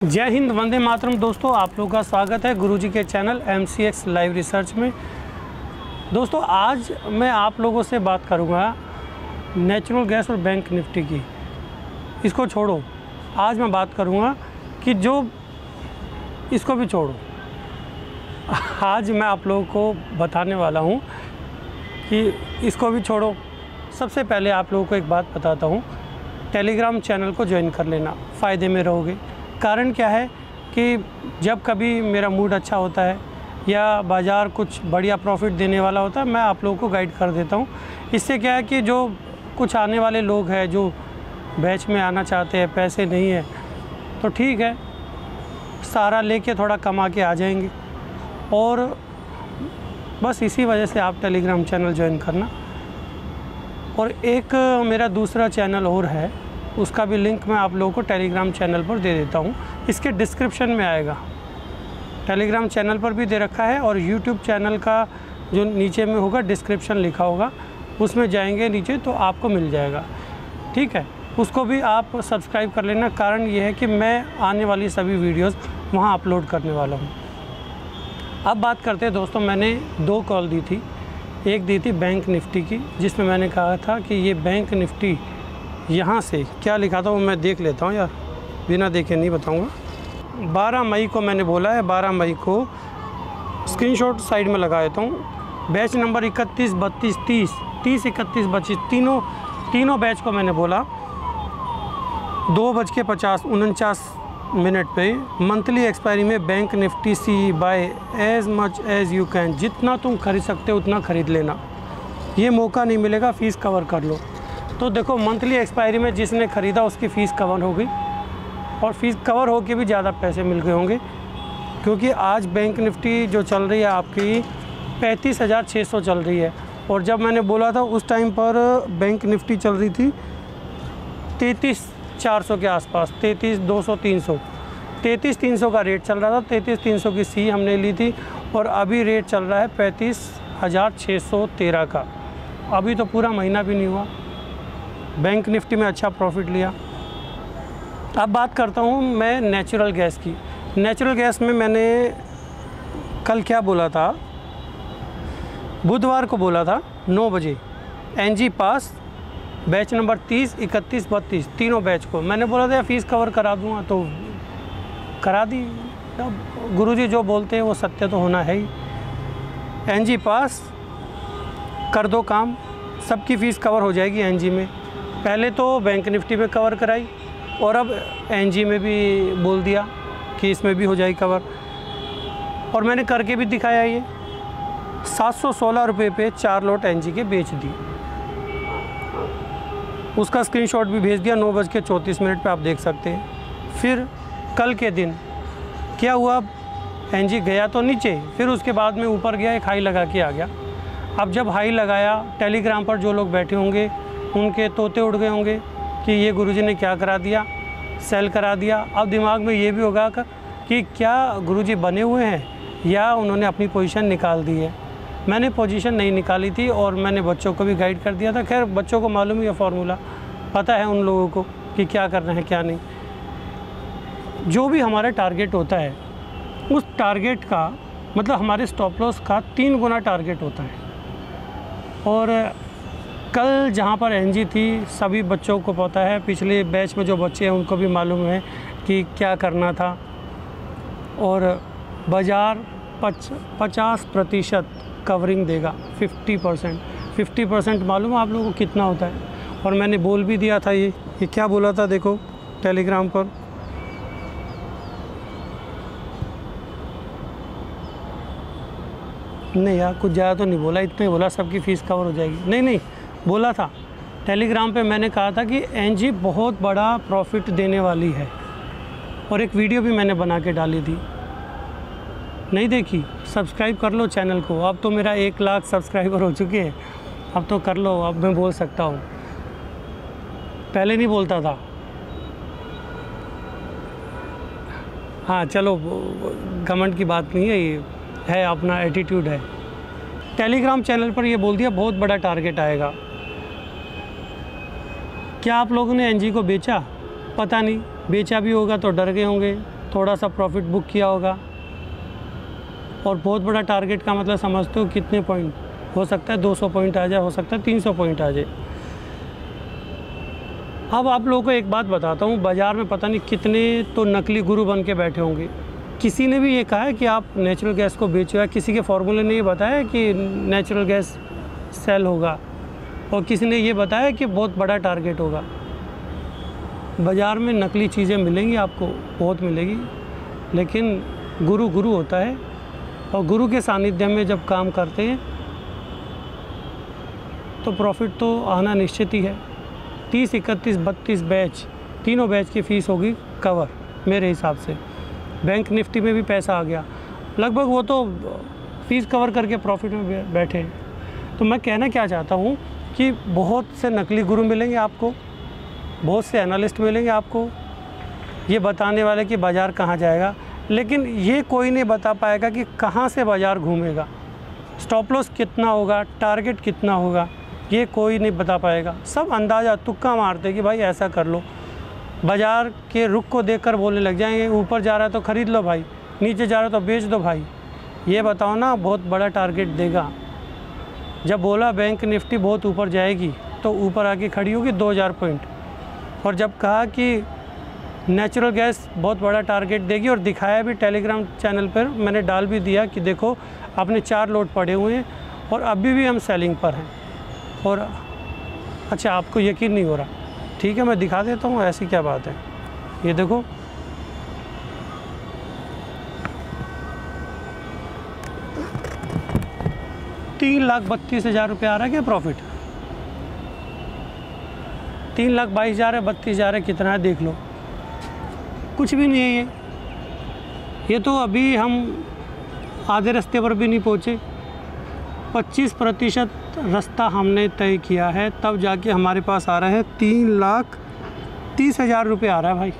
जय हिंद, वंदे मातरम। दोस्तों, आप लोगों का स्वागत है गुरुजी के चैनल MCX लाइव रिसर्च में। दोस्तों, आज मैं आप लोगों से बात करूंगा नेचुरल गैस और बैंक निफ्टी की। इसको छोड़ो, आज मैं बात करूंगा कि जो इसको भी छोड़ो। आज मैं आप लोगों को बताने वाला हूं कि इसको भी छोड़ो। सबसे पहले आप लोगों को एक बात बताता हूं, टेलीग्राम चैनल को ज्वाइन कर लेना, फ़ायदे में रहोगे। कारण क्या है कि जब कभी मेरा मूड अच्छा होता है या बाज़ार कुछ बढ़िया प्रॉफिट देने वाला होता है, मैं आप लोगों को गाइड कर देता हूँ। इससे क्या है कि जो कुछ आने वाले लोग हैं, जो बैच में आना चाहते हैं, पैसे नहीं है तो ठीक है, सारा लेके थोड़ा कमा के आ जाएंगे। और बस इसी वजह से आप टेलीग्राम चैनल ज्वाइन करना। और एक मेरा दूसरा चैनल और है, उसका भी लिंक मैं आप लोगों को टेलीग्राम चैनल पर दे देता हूँ, इसके डिस्क्रिप्शन में आएगा। टेलीग्राम चैनल पर भी दे रखा है और यूट्यूब चैनल का जो नीचे में होगा डिस्क्रिप्शन लिखा होगा, उसमें जाएंगे नीचे तो आपको मिल जाएगा। ठीक है, उसको भी आप सब्सक्राइब कर लेना। कारण ये है कि मैं आने वाली सभी वीडियोस वहाँ अपलोड करने वाला हूँ। अब बात करते हैं दोस्तों, मैंने 2 कॉल दी थी। एक दी थी बैंक निफ्टी की, जिसमें मैंने कहा था कि ये बैंक निफ्टी यहाँ से क्या लिखा था वो मैं देख लेता हूँ यार, बिना देखे नहीं बताऊँगा। 12 मई को मैंने बोला है, 12 मई को स्क्रीनशॉट साइड में लगा देता हूँ। बैच नंबर 31, 32, 30, 30, 31, 32 तीनों बैच को मैंने बोला 2:50-49 पे मंथली एक्सपायरी में Bank Nifty C buy as much as you can. जितना तुम खरीद सकते हो उतना ख़रीद लेना, ये मौका नहीं मिलेगा, फ़ीस कवर कर लो। तो देखो, मंथली एक्सपायरी में जिसने ख़रीदा उसकी फ़ीस कवर हो गई, और फ़ीस कवर हो के भी ज़्यादा पैसे मिल गए होंगे, क्योंकि आज बैंक निफ्टी जो चल रही है आपकी 35,600 चल रही है। और जब मैंने बोला था उस टाइम पर बैंक निफ्टी चल रही थी 33,400 के आसपास, 33,200, 300, 33,300 का रेट चल रहा था। 33,300 की सी हमने ली थी और अभी रेट चल रहा है 35,613 का। अभी तो पूरा महीना भी नहीं हुआ, बैंक निफ्टी में अच्छा प्रॉफिट लिया। अब बात करता हूँ मैं नेचुरल गैस की। नेचुरल गैस में मैंने कल क्या बोला था, बुधवार को बोला था 9 बजे NG पास बैच नंबर 30, 31, 32 तीनों बैच को मैंने बोला था फ़ीस कवर करा दूँगा, तो करा दी। अब गुरुजी जो बोलते हैं वो सत्य तो होना है ही। NG पास कर दो काम, सबकी फ़ीस कवर हो जाएगी NG में। पहले तो बैंक निफ्टी में कवर कराई और अब NG में भी बोल दिया कि इसमें भी हो जाएगी कवर। और मैंने करके भी दिखाया, ये 716 रुपये पे 4 लॉट NG के बेच दी। उसका स्क्रीनशॉट भी भेज दिया 9:34 पे, आप देख सकते हैं। फिर कल के दिन क्या हुआ, NG गया तो नीचे, फिर उसके बाद में ऊपर गया, एक हाई लगा के आ गया। अब जब हाई लगाया, टेलीग्राम पर जो लोग बैठे होंगे उनके तोते उड़ गए होंगे कि ये गुरुजी ने क्या करा दिया, सेल करा दिया। अब दिमाग में ये भी होगा कि क्या गुरुजी बने हुए हैं या उन्होंने अपनी पोजीशन निकाल दी है। मैंने पोजीशन नहीं निकाली थी और मैंने बच्चों को भी गाइड कर दिया था। खैर, बच्चों को मालूम ही है फॉर्मूला, पता है उन लोगों को कि क्या करना है क्या नहीं। जो भी हमारा टारगेट होता है, उस टारगेट का मतलब हमारे स्टॉप लॉस का 3 गुना टारगेट होता है। और कल जहाँ पर NG थी, सभी बच्चों को पता है, पिछले बैच में जो बच्चे हैं उनको भी मालूम है कि क्या करना था। और बाज़ार 50% कवरिंग देगा, 50% मालूम है आप लोगों को कितना होता है। और मैंने बोल भी दिया था, ये क्या बोला था देखो टेलीग्राम पर, नहीं यार कुछ ज़्यादा तो नहीं बोला, इतना ही बोला सबकी फ़ीस कवर हो जाएगी। नहीं बोला था टेलीग्राम पे, मैंने कहा था कि NG बहुत बड़ा प्रॉफिट देने वाली है। और एक वीडियो भी मैंने बना के डाली थी, नहीं देखी? सब्सक्राइब कर लो चैनल को। अब तो मेरा 1 लाख सब्सक्राइबर हो चुके हैं, अब तो कर लो, अब मैं बोल सकता हूँ, पहले नहीं बोलता था। हाँ चलो, घमंड की बात नहीं है, ये है अपना एटीट्यूड है। टेलीग्राम चैनल पर ये बोल दिया बहुत बड़ा टारगेट आएगा। क्या आप लोगों ने NG को बेचा? पता नहीं, बेचा भी होगा तो डर गए होंगे, थोड़ा सा प्रॉफिट बुक किया होगा। और बहुत बड़ा टारगेट का मतलब समझते हो कितने पॉइंट हो सकता है, 200 पॉइंट आ जाए, हो सकता है 300 पॉइंट आ जाए। अब आप लोगों को एक बात बताता हूँ, बाज़ार में पता नहीं कितने तो नकली गुरु बन के बैठे होंगे। किसी ने भी ये कहा है कि आप नेचुरल गैस को बेचो, या किसी के फॉर्मूले ने ये बताया कि नेचुरल गैस सेल होगा, और किसी ने ये बताया कि बहुत बड़ा टारगेट होगा। बाज़ार में नकली चीज़ें मिलेंगी, आपको बहुत मिलेगी, लेकिन गुरु गुरु होता है, और गुरु के सानिध्य में जब काम करते हैं तो प्रॉफिट तो आना निश्चित ही है। 30, 31, 32 बैच, तीनों बैच की फ़ीस होगी कवर मेरे हिसाब से। बैंक निफ्टी में भी पैसा आ गया लगभग, वो तो फ़ीस कवर करके प्रॉफिट में बैठे हैं। तो मैं कहना क्या चाहता हूँ कि बहुत से नकली गुरु मिलेंगे आपको, बहुत से एनालिस्ट मिलेंगे आपको ये बताने वाले कि बाज़ार कहाँ जाएगा, लेकिन ये कोई नहीं बता पाएगा कि कहाँ से बाज़ार घूमेगा, स्टॉप लॉस कितना होगा, टारगेट कितना होगा, ये कोई नहीं बता पाएगा। सब अंदाज़ा तुक्का मारते कि भाई ऐसा कर लो, बाज़ार के रुख को देखकर बोलने लग जाएंगे, ऊपर जा रहा है तो ख़रीद लो भाई, नीचे जा रहा है तो बेच दो भाई। ये बताओ ना, बहुत बड़ा टारगेट देगा। जब बोला बैंक निफ्टी बहुत ऊपर जाएगी तो ऊपर आके खड़ी होगी 2000 पॉइंट, और जब कहा कि नेचुरल गैस बहुत बड़ा टारगेट देगी, और दिखाया भी टेलीग्राम चैनल पर, मैंने डाल भी दिया कि देखो अपने 4 लोट पड़े हुए हैं और अभी भी हम सेलिंग पर हैं। और अच्छा, आपको यकीन नहीं हो रहा, ठीक है मैं दिखा देता हूँ, ऐसी क्या बात है। ये देखो, ₹3,32,000 आ रहा है क्या प्रॉफिट? 3,22,000 है, 32,000 है, कितना है देख लो, कुछ भी नहीं है ये तो अभी हम आधे रास्ते पर भी नहीं पहुँचे। 25% रास्ता हमने तय किया है, तब जाके हमारे पास आ रहा है ₹3,30,000 आ रहा है भाई।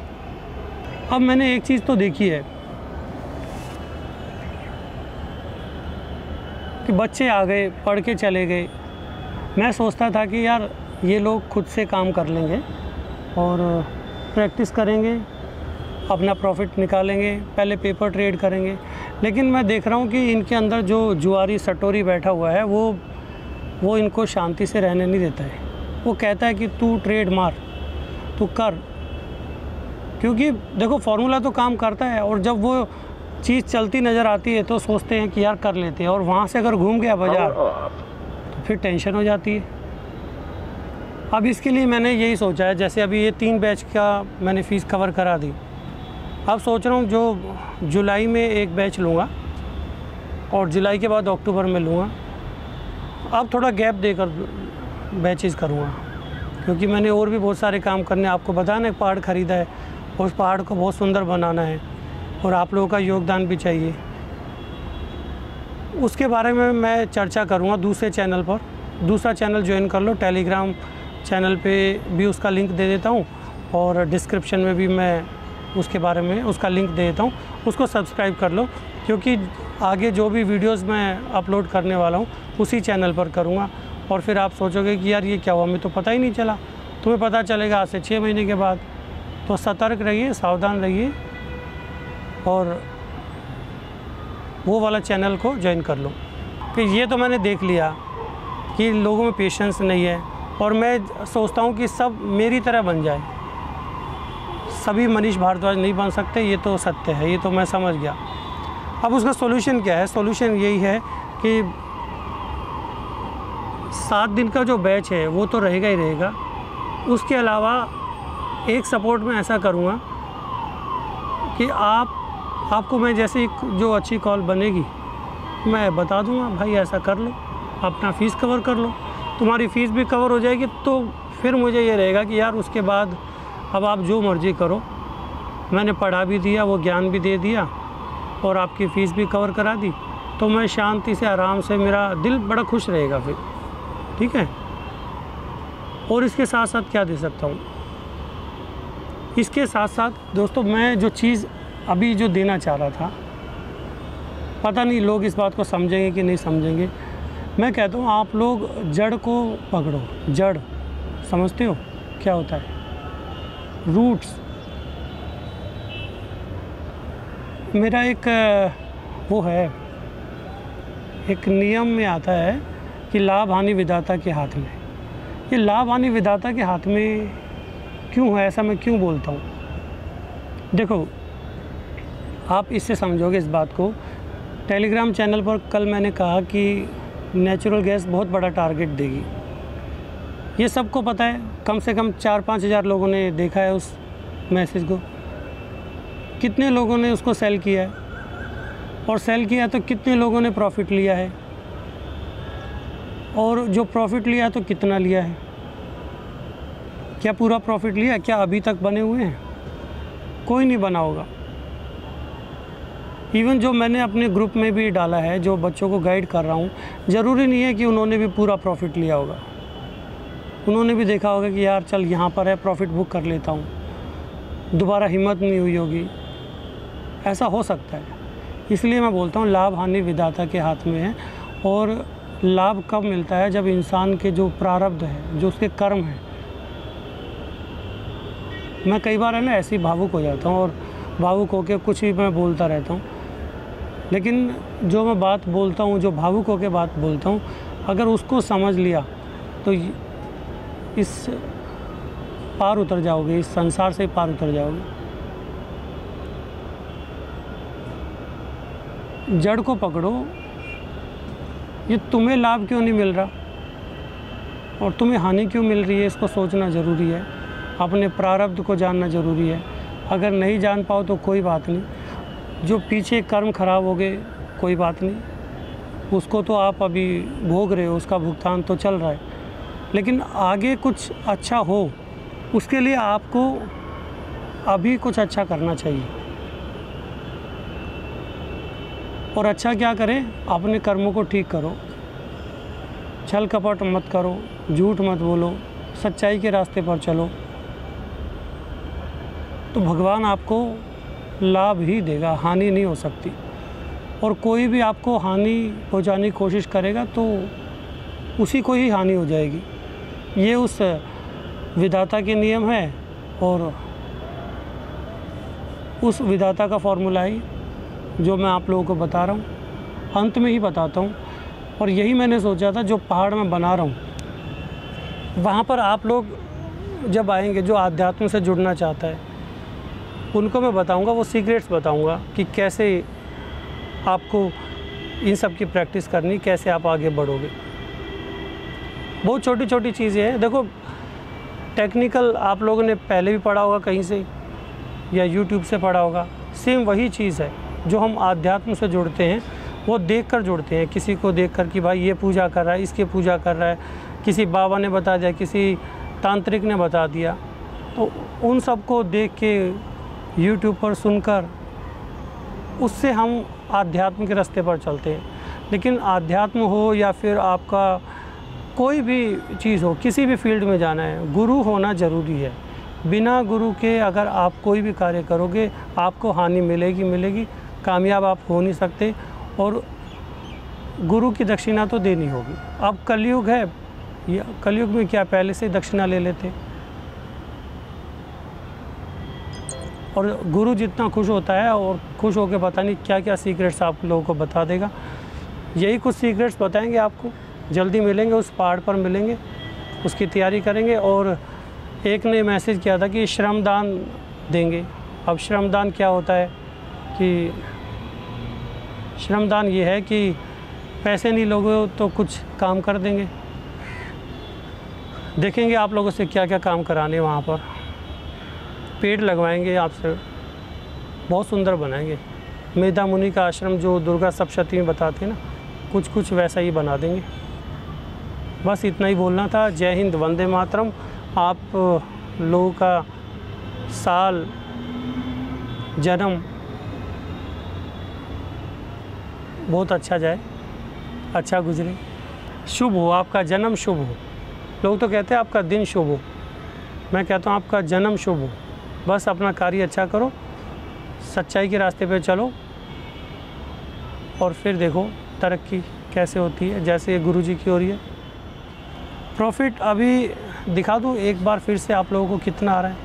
अब मैंने एक चीज़ तो देखी है कि बच्चे आ गए, पढ़ के चले गए। मैं सोचता था कि यार ये लोग खुद से काम कर लेंगे और प्रैक्टिस करेंगे, अपना प्रॉफिट निकालेंगे, पहले पेपर ट्रेड करेंगे, लेकिन मैं देख रहा हूँ कि इनके अंदर जो जुआरी सटोरी बैठा हुआ है वो इनको शांति से रहने नहीं देता है। वो कहता है कि तू ट्रेड मार, तू कर, क्योंकि देखो फॉर्मूला तो काम करता है, और जब वो चीज़ चलती नज़र आती है तो सोचते हैं कि यार कर लेते हैं, और वहाँ से अगर घूम गया बाज़ार तो फिर टेंशन हो जाती है। अब इसके लिए मैंने यही सोचा है, जैसे अभी ये 3 बैच का मैंने फ़ीस कवर करा दी, अब सोच रहा हूँ जो जुलाई में एक बैच लूँगा और जुलाई के बाद अक्टूबर में लूँगा। अब थोड़ा गैप देकर बैचेस करूँगा, क्योंकि मैंने और भी बहुत सारे काम करने, आपको बताना, एक पहाड़ ख़रीदा है, उस पहाड़ को बहुत सुंदर बनाना है और आप लोगों का योगदान भी चाहिए। उसके बारे में मैं चर्चा करूँगा दूसरे चैनल पर। दूसरा चैनल ज्वाइन कर लो, टेलीग्राम चैनल पे भी उसका लिंक दे देता हूँ, और डिस्क्रिप्शन में भी मैं उसके बारे में उसका लिंक दे देता हूँ, उसको सब्सक्राइब कर लो, क्योंकि आगे जो भी वीडियोस मैं अपलोड करने वाला हूँ उसी चैनल पर करूँगा। और फिर आप सोचोगे कि यार ये क्या हुआ, हमें तो पता ही नहीं चला, तुम्हें पता चलेगा आज से 6 महीने के बाद। तो सतर्क रहिए, सावधान रहिए, और वो वाला चैनल को ज्वाइन कर लो। फिर ये तो मैंने देख लिया कि लोगों में पेशेंस नहीं है, और मैं सोचता हूँ कि सब मेरी तरह बन जाए। सभी मनीष भारद्वाज नहीं बन सकते, ये तो सत्य है, ये तो मैं समझ गया। अब उसका सॉल्यूशन क्या है? सॉल्यूशन यही है कि 7 दिन का जो बैच है वो तो रहेगा ही रहेगा। उसके अलावा एक सपोर्ट में ऐसा करूँगा कि आपको मैं जैसे जो अच्छी कॉल बनेगी मैं बता दूँगा, भाई ऐसा कर लो, अपना फ़ीस कवर कर लो, तुम्हारी फ़ीस भी कवर हो जाएगी। तो फिर मुझे ये रहेगा कि यार उसके बाद अब आप जो मर्ज़ी करो, मैंने पढ़ा भी दिया, वो ज्ञान भी दे दिया, और आपकी फ़ीस भी कवर करा दी, तो मैं शांति से आराम से, मेरा दिल बड़ा खुश रहेगा फिर, ठीक है। और इसके साथ साथ क्या दे सकता हूँ, इसके साथ साथ दोस्तों मैं जो चीज़ अभी जो देना चाह रहा था, पता नहीं लोग इस बात को समझेंगे कि नहीं समझेंगे। मैं कहता हूँ आप लोग जड़ को पकड़ो। जड़ समझते हो क्या होता है? रूट्स। मेरा एक वो है, एक नियम में आता है कि लाभ हानि विधाता के हाथ में। ये लाभ हानि विधाता के हाथ में क्यों है, ऐसा मैं क्यों बोलता हूँ? देखो, आप इससे समझोगे इस बात को। टेलीग्राम चैनल पर कल मैंने कहा कि नेचुरल गैस बहुत बड़ा टारगेट देगी। ये सबको पता है, कम से कम 4-5 हज़ार लोगों ने देखा है उस मैसेज को। कितने लोगों ने उसको सेल किया है, और सेल किया तो कितने लोगों ने प्रॉफिट लिया है, और जो प्रॉफिट लिया तो कितना लिया है? क्या पूरा प्रॉफिट लिया? क्या अभी तक बने हुए हैं? कोई नहीं बना होगा। इवन जो मैंने अपने ग्रुप में भी डाला है, जो बच्चों को गाइड कर रहा हूँ, ज़रूरी नहीं है कि उन्होंने भी पूरा प्रॉफिट लिया होगा। उन्होंने भी देखा होगा कि यार चल यहाँ पर है, प्रॉफिट बुक कर लेता हूँ, दोबारा हिम्मत नहीं हुई होगी, ऐसा हो सकता है। इसलिए मैं बोलता हूँ लाभ हानि विधाता के हाथ में है। और लाभ कब मिलता है? जब इंसान के जो प्रारब्ध है, जो उसके कर्म हैं। मैं कई बार है ना ऐसे ही भावुक हो जाता हूँ, और भावुक होकर कुछ भी मैं बोलता रहता हूँ, लेकिन जो मैं बात बोलता हूँ, जो भावुक होकर बात बोलता हूँ, अगर उसको समझ लिया तो इस पार उतर जाओगे, इस संसार से पार उतर जाओगे। जड़ को पकड़ो, ये तुम्हें लाभ क्यों नहीं मिल रहा और तुम्हें हानि क्यों मिल रही है, इसको सोचना ज़रूरी है। अपने प्रारब्ध को जानना ज़रूरी है। अगर नहीं जान पाओ तो कोई बात नहीं, जो पीछे कर्म खराब हो गए कोई बात नहीं, उसको तो आप अभी भोग रहे हो, उसका भुगतान तो चल रहा है। लेकिन आगे कुछ अच्छा हो, उसके लिए आपको अभी कुछ अच्छा करना चाहिए। और अच्छा क्या करें? अपने कर्मों को ठीक करो, छल कपट मत करो, झूठ मत बोलो, सच्चाई के रास्ते पर चलो, तो भगवान आपको लाभ ही देगा, हानि नहीं हो सकती। और कोई भी आपको हानि पहुंचाने की कोशिश करेगा तो उसी को ही हानि हो जाएगी। ये उस विधाता के नियम है, और उस विधाता का फॉर्मूला ही जो मैं आप लोगों को बता रहा हूँ, अंत में ही बताता हूँ। और यही मैंने सोचा था, जो पहाड़ में बना रहा हूँ वहाँ पर आप लोग जब आएंगे, जो आध्यात्म से जुड़ना चाहता है उनको मैं बताऊंगा, वो सीक्रेट्स बताऊंगा कि कैसे आपको इन सब की प्रैक्टिस करनी, कैसे आप आगे बढ़ोगे। बहुत छोटी छोटी चीज़ें हैं। देखो, टेक्निकल आप लोगों ने पहले भी पढ़ा होगा कहीं से, या यूट्यूब से पढ़ा होगा। सेम वही चीज़ है जो हम आध्यात्म से जुड़ते हैं, वो देख कर जुड़ते हैं। किसी को देख कर कि भाई ये पूजा कर रहा है, इसकी पूजा कर रहा है, किसी बाबा ने बता दिया, किसी तांत्रिक ने बता दिया, तो उन सब को देख के यूट्यूब पर सुनकर उससे हम आध्यात्म के रास्ते पर चलते हैं। लेकिन आध्यात्म हो या फिर आपका कोई भी चीज़ हो, किसी भी फील्ड में जाना है, गुरु होना ज़रूरी है। बिना गुरु के अगर आप कोई भी कार्य करोगे आपको हानि मिलेगी, कामयाब आप हो नहीं सकते। और गुरु की दक्षिणा तो देनी होगी। अब कलयुग है, या कलयुग में क्या पहले से दक्षिणा ले लेते, और गुरु जितना खुश होता है और खुश होकर पता नहीं क्या क्या सीक्रेट्स आप लोगों को बता देगा। यही कुछ सीक्रेट्स बताएंगे आपको। जल्दी मिलेंगे, उस पहाड़ पर मिलेंगे, उसकी तैयारी करेंगे। और एक ने मैसेज किया था कि श्रमदान देंगे। अब श्रमदान क्या होता है कि श्रमदान ये है कि पैसे नहीं लोगे तो कुछ काम कर देंगे। देखेंगे आप लोगों से क्या क्या काम कराने वहाँ पर। पेड़ लगवाएंगे आपसे, बहुत सुंदर बनाएंगे। मेधा मुनि का आश्रम जो दुर्गा सप्तशती में बताते हैं ना, कुछ वैसा ही बना देंगे। बस इतना ही बोलना था। जय हिंद, वंदे मातरम। आप लोगों का साल, जन्म बहुत अच्छा जाए, अच्छा गुजरे, शुभ हो, आपका जन्म शुभ हो। लोग तो कहते हैं आपका दिन शुभ हो, मैं कहता हूँ आपका जन्म शुभ हो। बस अपना कार्य अच्छा करो, सच्चाई के रास्ते पे चलो, और फिर देखो तरक्की कैसे होती है, जैसे ये गुरुजी की हो रही है। प्रॉफिट अभी दिखा दूँ एक बार फिर से आप लोगों को कितना आ रहा है।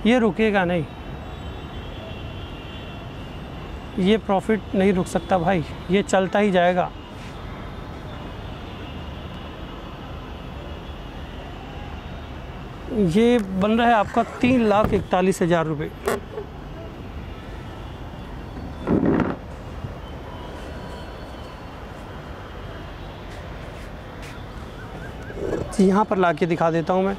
ये रुकेगा नहीं, ये प्रॉफिट नहीं रुक सकता भाई, ये चलता ही जाएगा। ये बन रहा है आपका 3,41,000 रुपये। यहाँ पर लाके दिखा देता हूँ मैं।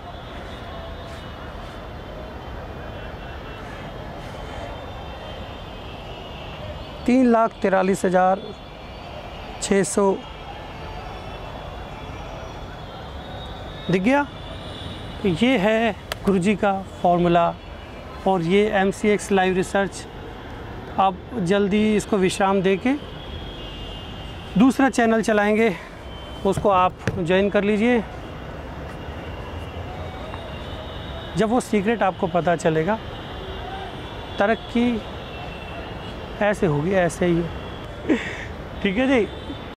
$3,43,600 दिख गया। ये है गुरुजी का फॉर्मूला और ये MCX लाइव रिसर्च। आप जल्दी इसको विश्राम दे के दूसरा चैनल चलाएंगे, उसको आप ज्वाइन कर लीजिए। जब वो सीक्रेट आपको पता चलेगा, तरक्की ऐसे होगी, ऐसे ही। ठीक है जी।